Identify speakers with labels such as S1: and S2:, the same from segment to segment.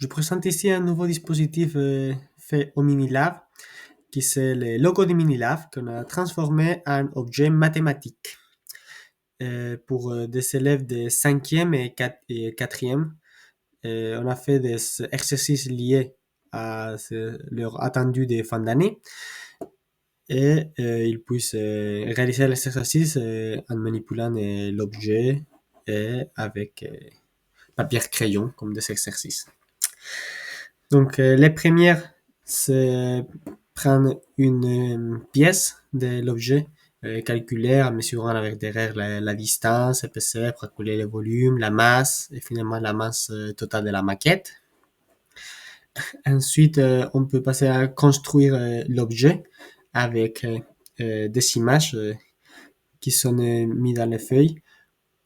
S1: Je présente ici un nouveau dispositif fait au Minilab, qui c'est le logo du Minilab qu'on a transformé en objet mathématique. Pour des élèves de 5e et 4e, on a fait des exercices liés à leur attendu de fin d'année et ils puissent réaliser les exercices en manipulant l'objet et avec papier crayon comme des exercices. Donc, les premières, c'est prendre une pièce de l'objet, calculer en mesurant avec derrière la distance, épaisseur, calculer le volume, la masse et finalement la masse totale de la maquette. Ensuite, on peut passer à construire l'objet avec des images qui sont mises dans les feuilles.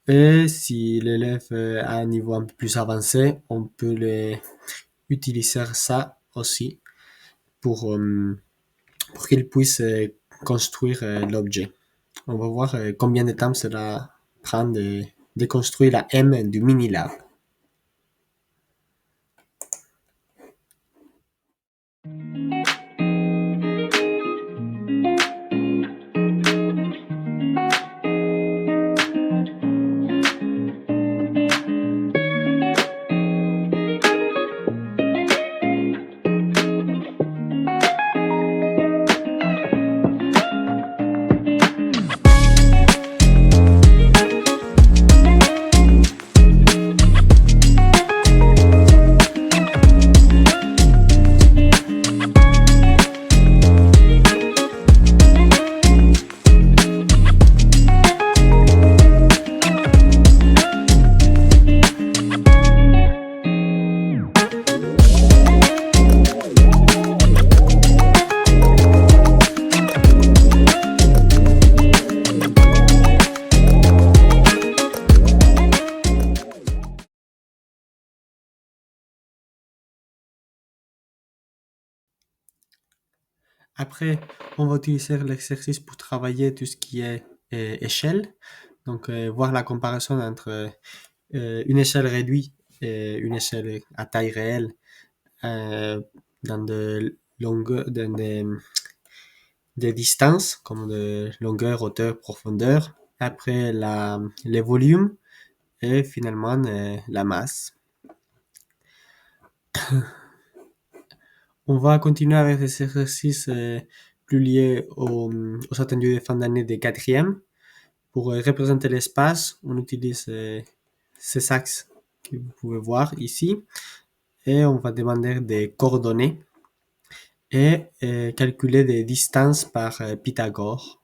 S1: Et si l'élève a un niveau un peu plus avancé, on peut utiliser ça aussi pour qu'il puisse construire l'objet. On va voir combien de temps cela prend de construire la M du Minilab. Après, on va utiliser l'exercice pour travailler tout ce qui est échelle. Donc, voir la comparaison entre une échelle réduite et une échelle à taille réelle dans des distances comme de longueur, hauteur, profondeur. Après, les volumes et finalement la masse. On va continuer avec des exercices plus liés aux attendus de fin d'année des quatrièmes. Pour représenter l'espace, on utilise ces axes que vous pouvez voir ici et on va demander des coordonnées et calculer des distances par Pythagore.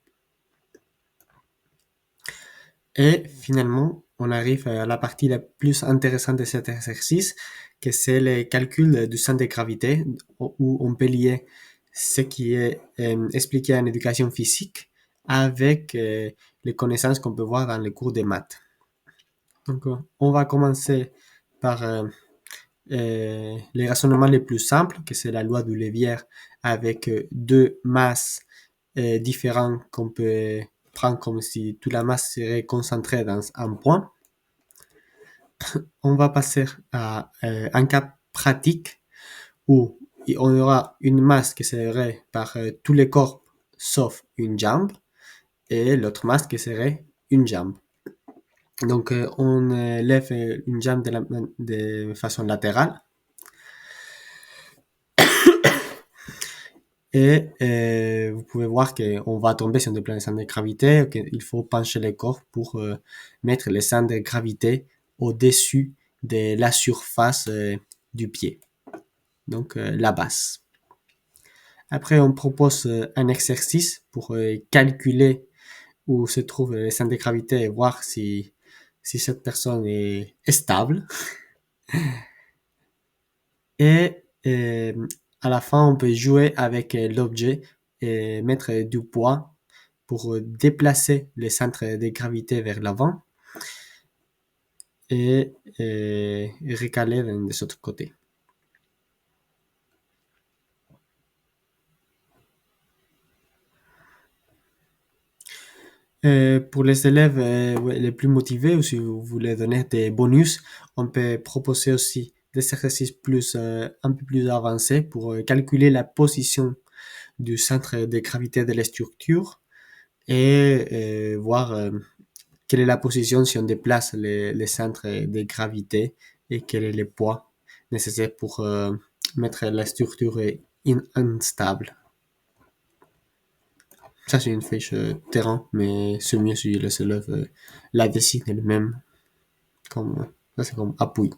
S1: Et finalement, on arrive à la partie la plus intéressante de cet exercice, que c'est le calcul du centre de gravité, où on peut lier ce qui est expliqué en éducation physique avec les connaissances qu'on peut voir dans les cours de maths. Donc, on va commencer par les raisonnements les plus simples, que c'est la loi du Levier avec deux masses différentes qu'on peut prendre comme si toute la masse serait concentrée dans un point. On va passer à un cas pratique où on aura une masse qui serait par tous les corps sauf une jambe et l'autre masse qui serait une jambe. Donc, on lève une jambe de façon latérale et vous pouvez voir qu'on va tomber sur des centres de gravité, qu'il faut pencher les corps pour mettre les centres de gravité au-dessus de la surface du pied, donc la base. Après, on propose un exercice pour calculer où se trouve le centre de gravité et voir si cette personne est stable. Et à la fin, on peut jouer avec l'objet et mettre du poids pour déplacer le centre de gravité vers l'avant et recaler de l'autre côté. Pour les élèves les plus motivés ou si vous voulez donner des bonus, on peut proposer aussi des exercices un peu plus avancés pour calculer la position du centre de gravité de la structure et voir quelle est la position si on déplace le centre de gravité et quel est le poids nécessaire pour mettre la structure instable. Ça, c'est une fiche terrain, mais c'est mieux si le élève la dessine elle-même. Ça, c'est comme appui.